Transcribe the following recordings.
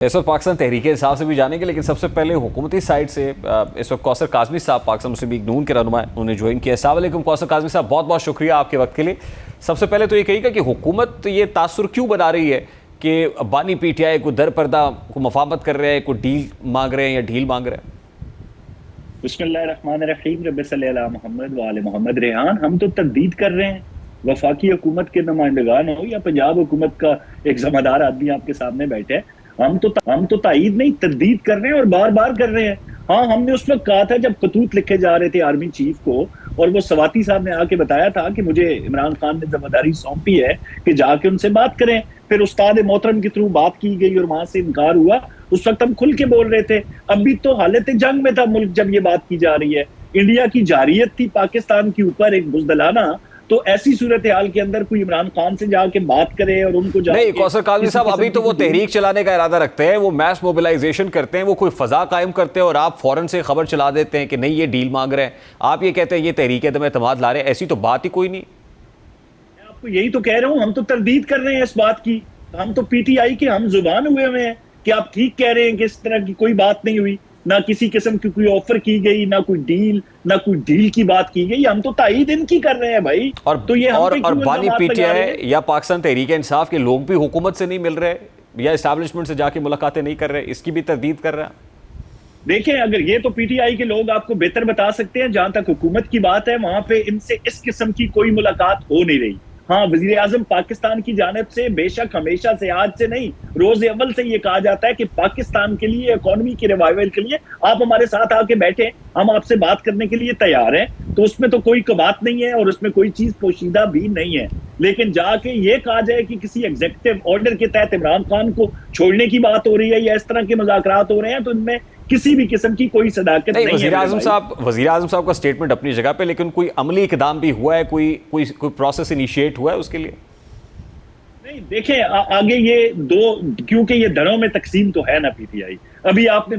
इस वक्त पाकिस्तान तहरीक इंसाफ से भी जानेंगे, लेकिन सबसे पहले हुकूमती साइड से इस वक्त कौसर काज़मी साहब पाकिस्तान मुस्लिम लीग नून के रहनुमा उन्हें ज्वाइन किया। अस्सलाम वालेकुम कौसर काज़मी साहब, बहुत बहुत शुक्रिया आपके वक्त के लिए। सबसे पहले तो ये कहिएगा कि हुकूमत ये तासुर क्यों बना रही है कि बानी PTI को दर पर्दा को मफामत कर रहे हैं, को डील मांग रहे हैं या ढील मांग रहे हैं? बिस्मिल्लाहिर्रहमानिर्रहीम, रब्बि सल्ली अला मोहम्मद व आले मोहम्मद। रेहान, हम तो तर्दीद कर रहे हैं, वफाकी हुकूमत के नुमाइंदगान हो या पंजाब हुकूमत का एक ज़िम्मेदार आदमी आपके सामने बैठे है, हम तो तायीद नहीं तर्दीद कर रहे हैं और बार बार कर रहे हैं। हाँ, हमने उस वक्त कहा था जब खतूत लिखे जा रहे थे आर्मी चीफ को, और वो सवाती साहब ने आके बताया था कि मुझे इमरान खान ने जिम्मेदारी सौंपी है कि जाके उनसे बात करें। फिर उस्ताद मोहतरम के थ्रू बात की गई और वहां से इनकार हुआ। उस वक्त हम खुल के बोल रहे थे। अभी तो हालत जंग में था मुल्क जब ये बात की जा रही है। इंडिया की जारियत थी पाकिस्तान के ऊपर एक बुज़दिलाना। तो ऐसी सूरत हाल के अंदर कोई इमरान खान से जाके बात करे और उनको नहीं, कौसर काज़मी साहब, अभी तो वो तहरीक चलाने का इरादा रखते हैं, वो मैस मोबिलाइजेशन करते हैं, वो कोई फजा कायम करते हैं और आप फौरन से खबर चला देते हैं कि नहीं ये डील मांग रहे हैं। आप ये कहते हैं ये तहरीक एतमाद ला रहे हैं, ऐसी तो बात ही कोई नहीं। मैं आपको यही तो कह रहा हूँ, हम तो तरदीद कर रहे हैं इस बात की। हम तो PTI के हम जुबान हुए हैं कि आप ठीक कह रहे हैं कि इस तरह की कोई बात नहीं हुई, ना किसी किस्म की कोई ऑफर की गई, ना कोई डील की बात की गई। हम तो तायीद इनकी कर रहे हैं भाई। और तो ये और बानी PTI या पाकिस्तान तहरीक इंसाफ के लोग भी हुकूमत से नहीं मिल रहे या एस्टैब्लिशमेंट से जाके मुलाकातें नहीं कर रहे, इसकी भी तरदीद कर रहे हैं। देखें, अगर ये तो PTI के लोग आपको बेहतर बता सकते हैं। जहां तक हुकूमत की बात है, वहां पे इनसे इस किस्म की कोई मुलाकात हो नहीं रही। हाँ, वजीर आजम पाकिस्तान की जानिब से बेशक हमेशा से, आज से नहीं, रोज अव्वल से ये कहा जाता है कि पाकिस्तान के लिए, इकोनॉमी के रिवाइवल के लिए आप हमारे साथ आके बैठे, हम आपसे बात करने के लिए तैयार हैं। तो उसमें तो कोई बात नहीं है और उसमें कोई चीज पोशीदा भी नहीं है। लेकिन जाके ये कहा जाए कि किसी एग्जीक्यूटिव ऑर्डर के तहत इमरान खान को छोड़ने की बात हो रही है या इस तरह के मुज़ाकरात हो रहे हैं, तो इनमें किसी भी किस्म की कोई सदाकत नहीं है। वज़ीर आज़म साहब का स्टेटमेंट अपनी जगह पे, लेकिन कोई अमली इकदाम भी हुआ है, कोई प्रोसेस इनिशिएट हुआ है उसके लिए? नहीं, देखें, आगे ये दो, क्योंकि ये दरों में तकसीम तो है ना PTI। अभी आपने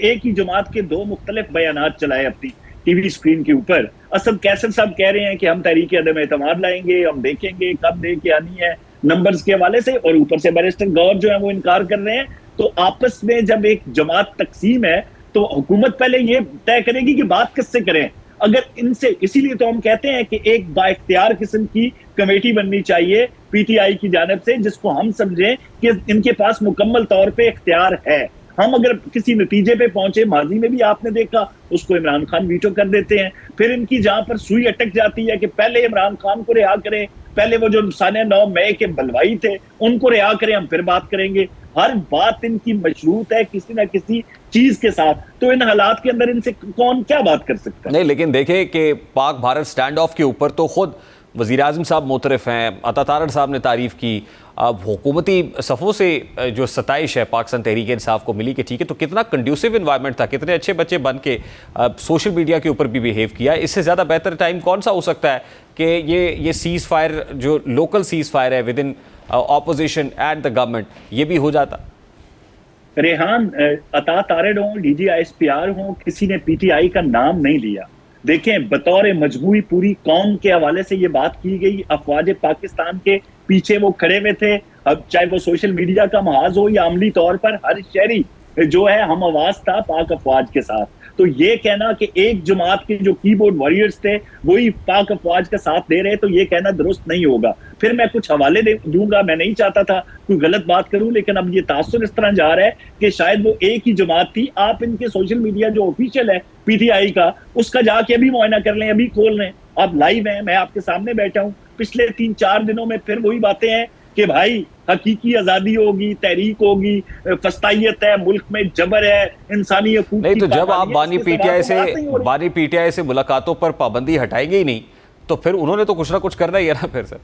एक ही जमात के दो मुख्तलिफ बयानात चलाए अपनी टीवी स्क्रीन के ऊपर। असद कैसर साहब कह रहे हैं कि हम तहरीक अदम एतमाद लाएंगे, हम देखेंगे कब दे के आनी है नंबर्स के हवाले से, और ऊपर से बैरिस्टर गौर जो है वो इनकार कर रहे हैं। तो आपस में जब एक जमात तकसीम है तो हुकूमत पहले ये तय करेगी कि बात किससे करें। अगर इनसे, इसीलिए तो हम कहते हैं कि एक बाइख्तियार किस्म की कमेटी बननी चाहिए PTI की जानिब से, जिसको हम समझें कि इनके पास मुकम्मल तौर पे इख्तियार है। हम अगर किसी नतीजे पे पहुंचे, माजी में भी आपने देखा, उसको इमरान खान वीटो कर देते हैं। फिर इनकी जहां पर सुई अटक जाती है कि पहले इमरान खान को रिहा करें, पहले वो जो 9 मई के बलवाई थे उनको रिहा करें, हम फिर बात करेंगे। हर बात इनकी मशरूत है किसी ना किसी चीज के साथ। तो इन हालात के अंदर इनसे कौन क्या बात कर सकता है? नहीं, लेकिन देखें कि पाक भारत स्टैंड ऑफ के ऊपर तो खुद वज़ीर आज़म साहब मोतरफ हैं, अता तारड़ साहब ने तारीफ़ की। अब हुकूमती सफ़ों से जो सताइश है पाकिस्तान तहरीक इंसाफ को मिली कि ठीक है, तो कितना कंड्यूसिव इन्वायरमेंट था, कितने अच्छे बच्चे बन के सोशल मीडिया के ऊपर भी बिहेव किया। इससे ज़्यादा बेहतर टाइम कौन सा हो सकता है कि ये सीज़ फायर, जो लोकल सीज़ फायर है with in opposition and the government, ये भी हो जाता। रेहान, अता तारड़ हों, DG ISPR हों, किसी ने PTI का नाम नहीं लिया। देखें, बतौर मजमूई पूरी कौम के हवाले से ये बात की गई। अफवाज पाकिस्तान के पीछे वो खड़े हुए थे। अब चाहे वो सोशल मीडिया का महाज हो या अमली तौर पर हर शहरी जो है हम आवाज था पाक अफवाज के साथ। तो ये कहना कि एक जमात के जो कीबोर्ड वॉरियर्स थे वही पाक अफवाज का साथ दे रहे, तो ये कहना दुरुस्त नहीं होगा। फिर मैं कुछ हवाले दूंगा, मैं नहीं चाहता था कोई गलत बात करूं, लेकिन अब ये तासुर इस तरह जा रहा है कि शायद वो एक ही जमात थी। आप इनके सोशल मीडिया जो ऑफिशियल है PTI का, उसका जाके अभी मुआयना कर लें, अभी खोल लें। आप लाइव हैं, मैं आपके सामने बैठा हूं। पिछले 3-4 दिनों में फिर वही बातें हैं कि भाई हकीकी आजादी होगी, तहरीक होगी, फस्तायत है, मुल्क में जबर है, इंसानी हकूक नहीं। तो जब आप बानी PTI से मुलाकातों पर पाबंदी हटाएंगे ही नहीं, तो फिर उन्होंने तो कुछ ना कुछ करना ही है ना फिर सर।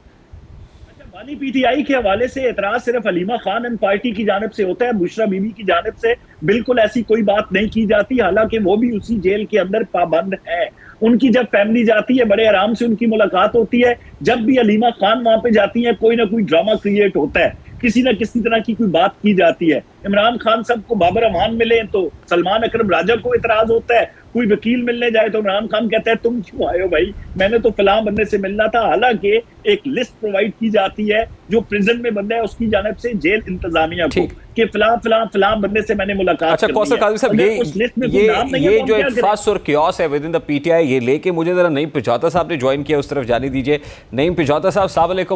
बानी PTI के हवाले से एतराज सिर्फ हलीमा खान एंड पार्टी की जानिब से होता है, बुशरा बीबी की जानिब से बिल्कुल ऐसी कोई बात नहीं की जाती। हालांकि वो भी उसी जेल के अंदर पाबंद है। उनकी जब फैमिली जाती है, बड़े आराम से उनकी मुलाकात होती है। जब भी हलीमा खान वहां पे जाती है, कोई ना कोई ड्रामा क्रिएट होता है, किसी ना किसी तरह की कोई बात की जाती है। इमरान खान साहब को बाबर अमान मिले तो सलमान अकरम राजा को इतराज होता है। कोई वकील मिलने जाए तो इमरान खान कहता है तुम क्यों आए हो भाई, मैंने तो फलां बंदे से मिलना था। हालांकि एक लिस्ट प्रोवाइड की जाती है जो प्रिजन में बंदा है उसकी जानिब से जेल इंतजामिया को। कि फलां बंदे से मैंने मुलाकात अच्छा कर कौसर ली है। काजमी साहब, अगर उस लिस्ट में कोई नाम नहीं है ये तो हम जो क्या एक करें? फस और क्योस है विद इन द पीटीआई, ये लेके मुझे जरा नईम पिछौता साहब ने ज्वाइन किया उस तरफ जाने दीजिए। नईम पिछौता साहब, अस्सलाम वालेकुम।